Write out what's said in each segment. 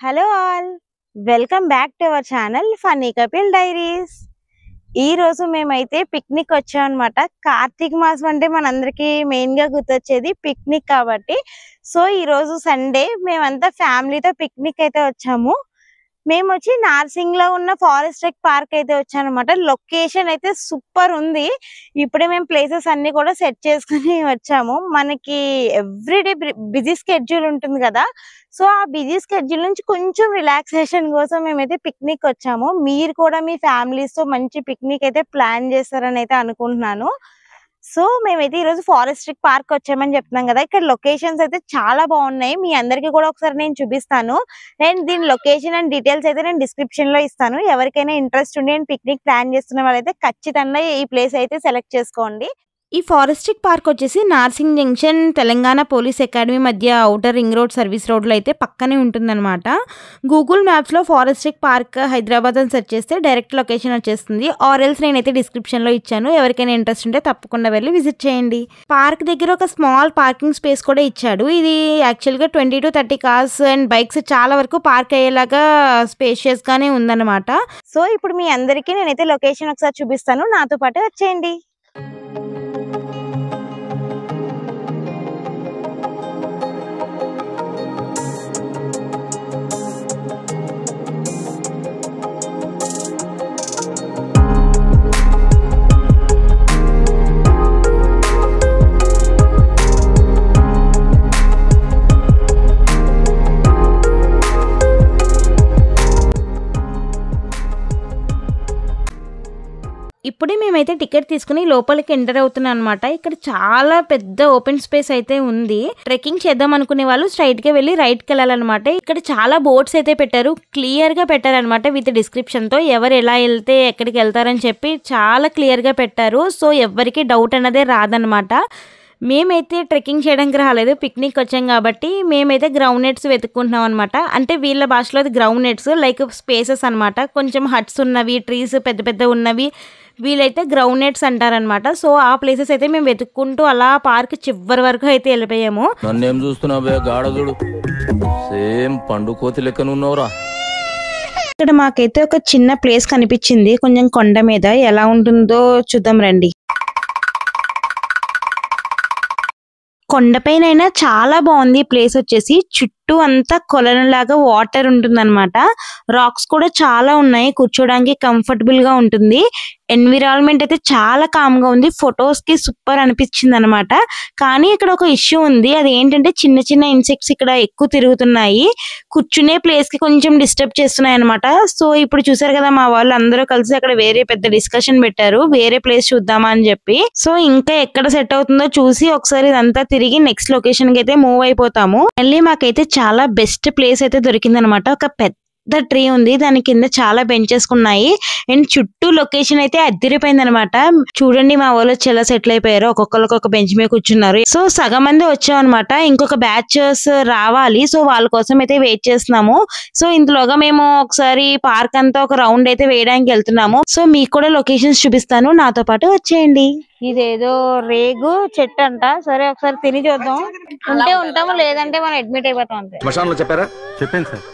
Hello all, welcome back to our channel funny Kapil diaries. ఈ రోజు మేమైతే పిక్నిక్ వచ్చాం అనమాట. కార్తీక మాసం అంటే మనందరికి మెయిన్ గా గుర్తొచ్చేది పిక్నిక్ కాబట్టి. సో ఈ రోజు సండే మేమంతా ఫ్యామిలీతో పిక్నిక్ అయితే వచ్చాము. మేము వచ్చి నార్సింగ్ లో ఉన్న ఫారెస్ట్ ట్రెక్ పార్క్ అయితే వచ్చానమాట. లొకేషన్ అయితే సూపర్ ఉంది. ఇప్పుడే మేము ప్లేసెస్ అన్ని కూడా సెట్ చేసుకుని వచ్చాము. మనకి ఎవ్రీడే బిజీ స్కెడ్యూల్ ఉంటుంది కదా, సో ఆ బిజీ స్కెడ్యూల్ నుంచి కొంచెం రిలాక్సేషన్ కోసం మేమైతే పిక్నిక్ వచ్చాము. మీరు కూడా మీ ఫ్యామిలీస్ తో మంచి పిక్నిక్ అయితే ప్లాన్ చేస్తారని అయితే అనుకుంటున్నాను. సో మేమైతే ఈరోజు ఫారెస్ట్ ట్రెక్ పార్క్ వచ్చామని చెప్తున్నాం కదా, ఇక్కడ లొకేషన్స్ అయితే చాలా బాగున్నాయి. మీ అందరికీ కూడా ఒకసారి నేను చూపిస్తాను. నేను దీని లొకేషన్ అండ్ డీటెయిల్స్ అయితే నేను డిస్క్రిప్షన్ లో ఇస్తాను. ఎవరికైనా ఇంట్రెస్ట్ ఉండి పిక్నిక్ ప్లాన్ చేస్తున్న వాళ్ళైతే ఖచ్చితంగా ఈ ప్లేస్ అయితే సెలెక్ట్ చేసుకోండి. ఈ ఫారెస్ట్ ట్రెక్ పార్క్ వచ్చేసి Narsingi junction Telangana police academy మధ్య ఔటర్ రింగ్ రోడ్ సర్వీస్ రోడ్లో అయితే పక్కనే ఉంటుందన్నమాట. గూగుల్ మ్యాప్స్లో ఫారెస్ట్ ట్రెక్ పార్క్ హైదరాబాద్ అని సెర్చ్ చేస్తే డైరెక్ట్ లొకేషన్ వచ్చేస్తుంది. ఆర్ఎల్స్ నేనైతే డిస్క్రిప్షన్లో ఇచ్చాను. ఎవరికైనా ఇంట్రెస్ట్ ఉంటే తప్పకుండా వెళ్ళి విజిట్ చేయండి. పార్క్ దగ్గర ఒక స్మాల్ పార్కింగ్ స్పేస్ కూడా ఇచ్చాడు. ఇది యాక్చువల్గా 20 to 30 కార్స్ అండ్ బైక్స్ చాలా వరకు పార్క్ అయ్యేలాగా స్పేషియస్గానే ఉందన్నమాట. సో ఇప్పుడు మీ అందరికీ నేనైతే లొకేషన్ ఒకసారి చూపిస్తాను, నాతో పాటు వచ్చేయండి. ఇప్పుడే మేమైతే టికెట్ తీసుకుని లోపలికి ఎంటర్ అవుతున్నాం అనమాట. ఇక్కడ చాలా పెద్ద ఓపెన్ స్పేస్ అయితే ఉంది. ట్రెక్కింగ్ చేద్దాం అనుకునే వాళ్ళు స్ట్రైట్ గా వెళ్ళి రైట్ కి వెళ్ళాలన్నమాట. ఇక్కడ చాలా బోర్డ్స్ అయితే పెట్టారు, క్లియర్ గా పెట్టారనమాట విత్ డిస్క్రిప్షన్ తో. ఎవరు ఎలా వెళ్తే ఎక్కడికి వెళ్తారని చెప్పి చాలా క్లియర్ గా పెట్టారు. సో ఎవరికి డౌట్ అన్నదే రాదనమాట. మేమైతే ట్రెక్కింగ్ చేయడానికి రాలేదు, పిక్నిక్ వచ్చాం కాబట్టి మేమైతే గ్రౌండ్ నెట్స్ వెతుక్కుంటున్నాం అనమాట. అంటే వీళ్ళ భాషలో అది గ్రౌండ్ నెట్స్ లైక్ స్పేసెస్ అనమాట. కొంచెం హట్స్ ఉన్నవి, ట్రీస్ పెద్ద పెద్ద ఉన్నవి వీళ్ళైతే గ్రౌండ్ నెట్స్ అంటారనమాట. సో ఆ ప్లేసెస్ అయితే మేము వెతుక్కుంటూ అలా పార్క్ చివరి వరకు అయితే వెళ్ళిపోయాము. నన్నేం చూస్తున్నావే గాఢదుడు, సేమ్ పండు కోతి లెక్కనున్నావురా. ఇక్కడ మాకైతే ఒక చిన్న ప్లేస్ కనిపించింది కొంచెం కొండ మీద. ఎలా ఉంటుందో చూద్దాం రండి. కొండపైన చాలా బాగుంది ప్లేస్ వచ్చేసి. చుట్టూ అంతా కొలనులాగా వాటర్ ఉంటుందన్నమాట. రాక్స్ కూడా చాలా ఉన్నాయి, కూర్చోడానికి కంఫర్టబుల్ గా ఉంటుంది. ఎన్విరాన్మెంట్ అయితే చాలా కామ్ గా ఉంది. ఫొటోస్ కి సూపర్ అనిపించింది అనమాట. కానీ ఇక్కడ ఒక ఇష్యూ ఉంది, అది ఏంటంటే చిన్న చిన్న ఇన్సెక్ట్స్ ఇక్కడ ఎక్కువ తిరుగుతున్నాయి. కూర్చునే ప్లేస్ కి కొంచెం డిస్టర్బ్ చేస్తున్నాయి అనమాట. సో ఇప్పుడు చూసారు కదా, మా వాళ్ళు అందరూ కలిసి అక్కడ వేరే పెద్ద డిస్కషన్ పెట్టారు, వేరే ప్లేస్ చూద్దామా అని చెప్పి. సో ఇంకా ఎక్కడ సెట్ అవుతుందో చూసి ఒకసారి ఇదంతా తిరిగి నెక్స్ట్ లొకేషన్ కి అయితే మూవ్ అయిపోతాము. మళ్ళీ మాకైతే చాలా బెస్ట్ ప్లేస్ అయితే దొరికింది అనమాట. ఒక పెద్ద ట్రీ ఉంది, దాని కింద చాలా బెంచెస్ ఉన్నాయి అండ్ చుట్టూ లొకేషన్ అయితే అదిరిపోయింది అనమాట. చూడండి మా వాళ్ళు చాలా సెటిల్ అయిపోయారు, ఒక్కొక్కరికి ఒక బెంచ్ మీద కూర్చున్నారు. సో సగం మంది వచ్చాం అనమాట, ఇంకొక బ్యాచెస్ రావాలి. సో వాళ్ళ కోసం అయితే వెయిట్ చేస్తున్నాము. సో ఇంతలోగా మేము ఒకసారి పార్క్ అంతా ఒక రౌండ్ అయితే వేయడానికి వెళ్తున్నాము. సో మీకు కూడా లొకేషన్స్ చూపిస్తాను, నాతో పాటు వచ్చేయండి. ఇదేదో రేగు చెట్టు అంట. సరే ఒకసారి తిని చూద్దాం, ఉంటే ఉంటాము లేదంటే మనం అడ్మిట్ అయిపోతాం అంతే. చెప్పారా? చెప్పాను సార్.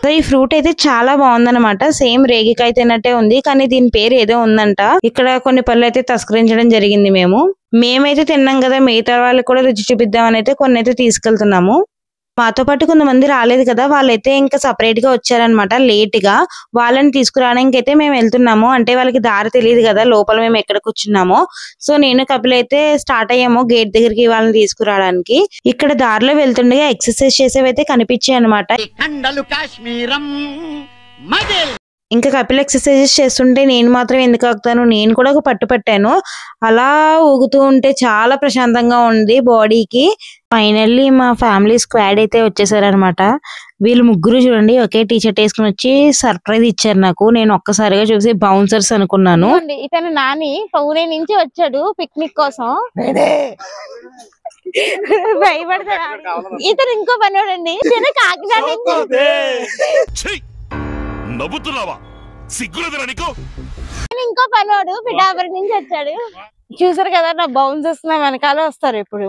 సో ఈ ఫ్రూట్ అయితే చాలా బాగుందన్నమాట. సేమ్ రేగికాయ తిన్నట్టే ఉంది, కానీ దీని పేరు ఏదో ఉందంట. ఇక్కడ కొన్ని పళ్ళు అయితే తస్కరించడం జరిగింది. మేమైతే తిన్నాం కదా, మిగతా వాళ్ళకి కూడా రుచి చూపిద్దామని అయితే కొన్ని అయితే తీసుకెళ్తున్నాము. మాతో పాటు కొంతమంది రాలేదు కదా, వాళ్ళైతే ఇంకా సపరేట్ గా వచ్చారనమాట లేట్ గా. వాళ్ళని తీసుకురావడానికి అయితే మేము వెళ్తున్నాము. అంటే వాళ్ళకి దారి తెలియదు కదా లోపల మేము ఎక్కడ కూర్చున్నామో. సో నేను కపిల్ అయితే స్టార్ట్ అయ్యాము గేట్ దగ్గరికి వాళ్ళని తీసుకురావడానికి. ఇక్కడ దారిలో వెళ్తుండగా ఎక్సర్సైజ్ చేసేవి అయితే కనిపించాయి అనమాట. ఇంకా కపిల్ ఎక్సర్సైజెస్ చేస్తుంటే నేను మాత్రం ఎందుకు ఆగుతాను, నేను కూడా ఒక పట్టు పట్టాను. అలా ఊగుతూ ఉంటే చాలా ప్రశాంతంగా ఉంది బాడీకి. ఫైనల్లీ మా ఫ్యామిలీ స్క్వాడ్ అయితే వచ్చేసారనమాట. వీళ్ళు ముగ్గురు చూడండి ఒకే టీ షర్ట్ వేసుకుని వచ్చి సర్ప్రైజ్ ఇచ్చారు నాకు. నేను ఒక్కసారిగా చూసి బౌన్సర్స్ అనుకున్నాను. ఇతను నాని పౌనే నుంచి వచ్చాడు పిక్నిక్ కోసం. భయపడతాడు ఇతను. ఇంకో పనివాడండి, కాకినాడ నవ్వుతున్నావా? సిగ్గులేదురా నీకు? ఇంకో పనివాడు పిఠాపురం నుంచి వచ్చాడు. చూసారు కదా, నా బౌన్సర్స్ నా వెనకాల వస్తారు ఇప్పుడు.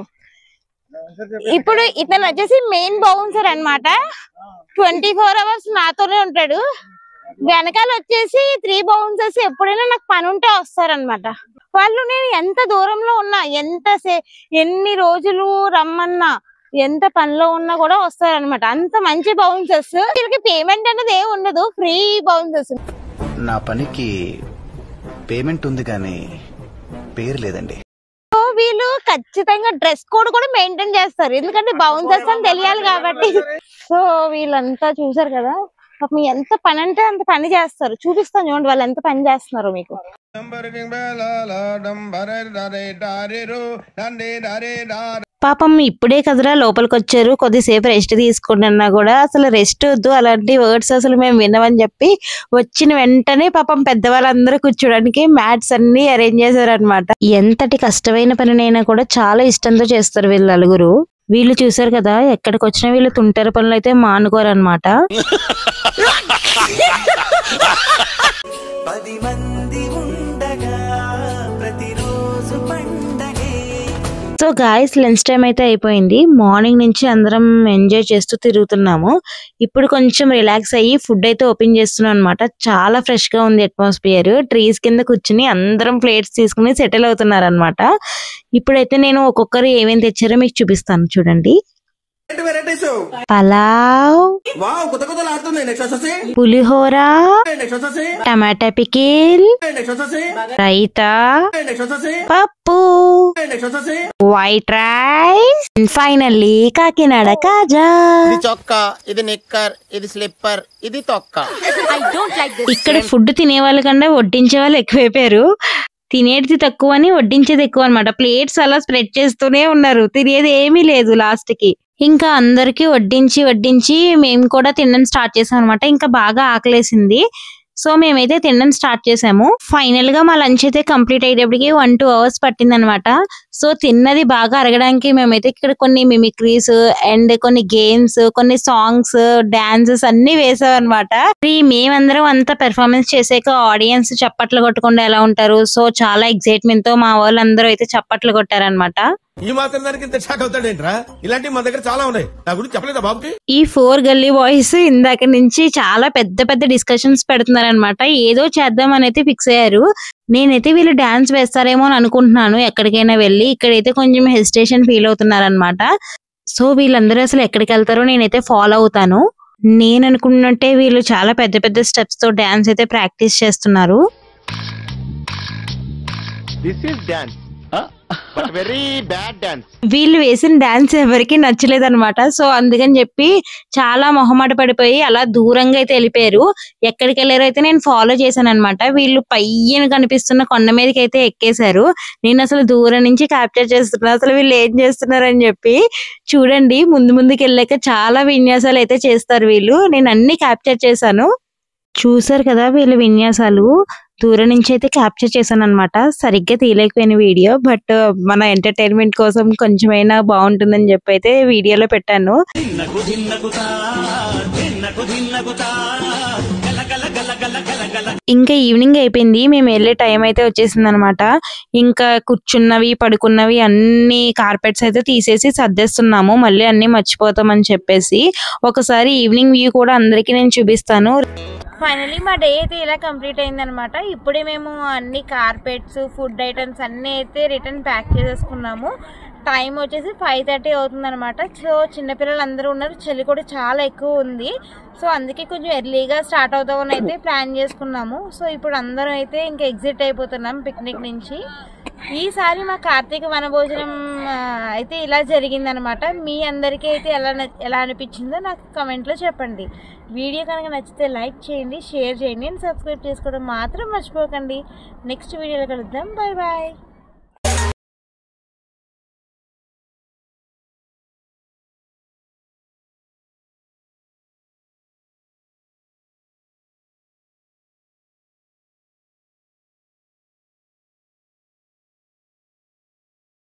ఇప్పుడు ఇతను వచ్చేసి మెయిన్ బౌన్సర్ అన్నమాట. 24 hours నాతోనే ఉంటాడు. వెనకాల వచ్చేసి 3 బౌన్సర్స్ ఎప్పుడైనా నాకు పని ఉంటే వస్తారనమాట. వాళ్ళు నేను ఎంత దూరంలో ఉన్నా, ఎన్ని రోజులు రమ్మన్నా, ఎంత పనిలో ఉన్నా కూడా వస్తారనమాట. అంత మంచి బౌన్సర్స్. వీళ్ళకి పేమెంట్ అనేది ఏమి ఉండదు, ఫ్రీ బౌన్సర్స్. నా పనికి పేమెంట్ ఉంది కానీ పేరు లేదండి. సో వీళ్ళు ఖచ్చితంగా డ్రెస్ కోడ్ కూడా మెయింటైన్ చేస్తారు, ఎందుకంటే బౌన్సర్స్ అని తెలియాలి కాబట్టి. సో వీళ్ళంతా చూసారు కదా, పాపం ఎంత పని అంటే అంత పని చేస్తారు. చూపిస్తాను చూడండి వాళ్ళు ఎంత పని చేస్తున్నారు మీకు. పాపం ఇప్పుడే కదరా లోపలికి వచ్చారు, కొద్దిసేపు రెస్ట్ తీసుకుంటున్నా కూడా అసలు రెస్ట్ వద్దు, అలాంటి వర్డ్స్ అసలు మేము వినమని చెప్పి వచ్చిన వెంటనే పాపం పెద్దవాళ్ళందరూ కూర్చోడానికి మ్యాట్స్ అన్ని అరేంజ్ చేశారు అనమాట. ఎంతటి కష్టమైన పనినైనా కూడా చాలా ఇష్టంతో చేస్తారు వీళ్ళు నలుగురు. వీళ్ళు చూసారు కదా, ఎక్కడికి వచ్చినా వీళ్ళు తుంటరి పనులు అయితే మానుకోరు అనమాట. సో గాయ్స్ లంచ్ టైం అయితే అయిపోయింది. మార్నింగ్ నుంచి అందరం ఎంజాయ్ చేస్తూ తిరుగుతున్నాము. ఇప్పుడు కొంచెం రిలాక్స్ అయ్యి ఫుడ్ అయితే ఓపెన్ చేస్తున్నాం అనమాట. చాలా ఫ్రెష్ గా ఉంది అట్మాస్ఫియర్. ట్రీస్ కింద కూర్చుని అందరం ప్లేట్స్ తీసుకుని సెటిల్ అవుతున్నారు అనమాట. ఇప్పుడైతే నేను ఒక్కొక్కరు ఏమేమి తెచ్చారో మీకు చూపిస్తాను చూడండి. పలావ్, పులిహోర, టమాటా పికిల్, రైతా, పప్పు, వైట్ రైస్, ఫైనల్లీ కాకినాడ కాజా. ఇది చొక్కా, ఇది నిక్కర్, ఇది స్లిప్పర్, ఇది తొక్క. ఇక్కడ ఫుడ్ తినే వాళ్ళ కన్నా వడ్డించే వాళ్ళు ఎక్కువైపోయారు. తినేది తక్కువ అని వడ్డించేది ఎక్కువ అనమాట. ప్లేట్స్ అలా స్ప్రెడ్ చేస్తూనే ఉన్నారు, తినేది ఏమీ లేదు లాస్ట్ కి. ఇంకా అందరికి వడ్డించి మేము కూడా తినడం స్టార్ట్ చేసాం అనమాట. ఇంకా బాగా ఆకలేసింది, సో మేమైతే తినడం స్టార్ట్ చేసాము. ఫైనల్ గా మా లంచ్ అయితే కంప్లీట్ అయ్యేటప్పటికి 1-2 hours పట్టింది అనమాట. సో తిన్నది బాగా అరగడానికి మేమైతే ఇక్కడ కొన్ని మిమిక్రీస్ అండ్ కొన్ని గేమ్స్, కొన్ని సాంగ్స్, డాన్సెస్ అన్ని వేసాం అనమాట. మేమందరం అంతా పెర్ఫార్మెన్స్ చేసాక ఆడియన్స్ చప్పట్లు కొట్టకుండా ఎలా ఉంటారు, సో చాలా ఎక్సైట్మెంట్ తో మా వాళ్ళందరూ అయితే చప్పట్లు కొట్టారనమాట. ఈ మాత్రం దానికి ఇంత షాక్ అవుతాడేంట్రా? ఇలాంటివి మన దగ్గర చాలా ఉన్నాయి, నా గురించి చెప్పలేదా బాబుకి? ఈ 4 గల్లీ బాయ్స్ ఇందాక నుంచి చాలా పెద్ద డిస్కషన్స్ పెడుతున్నారనమాట. ఏదో చేద్దాం అని అయితే ఫిక్స్ అయ్యారు. నేనైతే వీళ్ళు డాన్స్ వేస్తారేమో అని అనుకుంటున్నాను ఎక్కడికైనా వెళ్ళి. ఇక్కడైతే కొంచెం హెసిటేషన్ ఫీల్ అవుతున్నారనమాట. సో వీళ్ళందరూ అసలు ఎక్కడికి వెళ్తారో నేనైతే ఫాలో అవుతాను. నేను అనుకున్నట్టే వీళ్ళు చాలా పెద్ద స్టెప్స్ తో డాన్స్ అయితే ప్రాక్టీస్ చేస్తున్నారు. This is dance, but very bad dance. వీళ్ళు వేసిన డాన్స్ ఎవరికి నచ్చలేదన్నమాట. సో అందుకని చెప్పి చాలా మొహమాట పడిపోయి అలా దూరంగా అయితే వెళ్ళిపోయారు. ఎక్కడికి వెళ్ళారో అయితే నేను ఫాలో చేశాను అనమాట. వీళ్ళు పైన కనిపిస్తున్న కొండ మీదకి అయితే ఎక్కేశారు. నేను అసలు దూరం నుంచి క్యాప్చర్ చేస్తున్నా, అసలు వీళ్ళు ఏం చేస్తున్నారు అని చెప్పి. చూడండి ముందుకు వెళ్ళాక చాలా విన్యాసాలు అయితే చేస్తారు వీళ్ళు. నేను అన్ని క్యాప్చర్ చేశాను. చూసారు కదా వీళ్ళ విన్యాసాలు. దూరం నుంచి అయితే క్యాప్చర్ చేశాను అనమాట. సరిగ్గా తీయలేకపోయిన వీడియో, బట్ మన ఎంటర్టైన్మెంట్ కోసం కొంచెమైనా బాగుంటుందని చెప్పి అయితే వీడియోలో పెట్టాను. ఇంకా ఈవినింగ్ అయిపోయింది, మేము వెళ్ళే టైం అయితే వచ్చేసింది అనమాట. ఇంకా కూర్చున్నవి పడుకున్నవి అన్ని కార్పెట్స్ అయితే తీసేసి సర్దేస్తున్నాము, మళ్ళీ అన్ని మర్చిపోతామని చెప్పేసి. ఒకసారి ఈవినింగ్ వ్యూ కూడా అందరికి నేను చూపిస్తాను. ఫైనలీ మా డే అయితే ఇలా కంప్లీట్ అయింది అనమాట. ఇప్పుడే మేము అన్ని కార్పెట్స్, ఫుడ్ ఐటమ్స్ అన్ని అయితే రిటర్న్ ప్యాక్ చేసేసుకున్నాము. టైం వచ్చేసి 5:30 అవుతుంది అనమాట. సో చిన్నపిల్లలు అందరూ ఉన్నారు, చలి కూడా చాలా ఎక్కువ ఉంది. సో అందుకే కొంచెం ఎర్లీగా స్టార్ట్ అవుతామని అయితే ప్లాన్ చేసుకున్నాము. సో ఇప్పుడు అందరం అయితే ఇంకా ఎగ్జిట్ అయిపోతున్నాం పిక్నిక్ నుంచి. ఈసారి మా కార్తీక వనభోజనం అయితే ఇలా జరిగిందనమాట. మీ అందరికీ అయితే ఎలా అనిపించిందో నాకు కమెంట్లో చెప్పండి. వీడియో కనుక నచ్చితే లైక్ చేయండి, షేర్ చేయండి అండ్ సబ్స్క్రైబ్ చేసుకోవడం మాత్రం మర్చిపోకండి. నెక్స్ట్ వీడియోలో కలుద్దాం. Bye bye.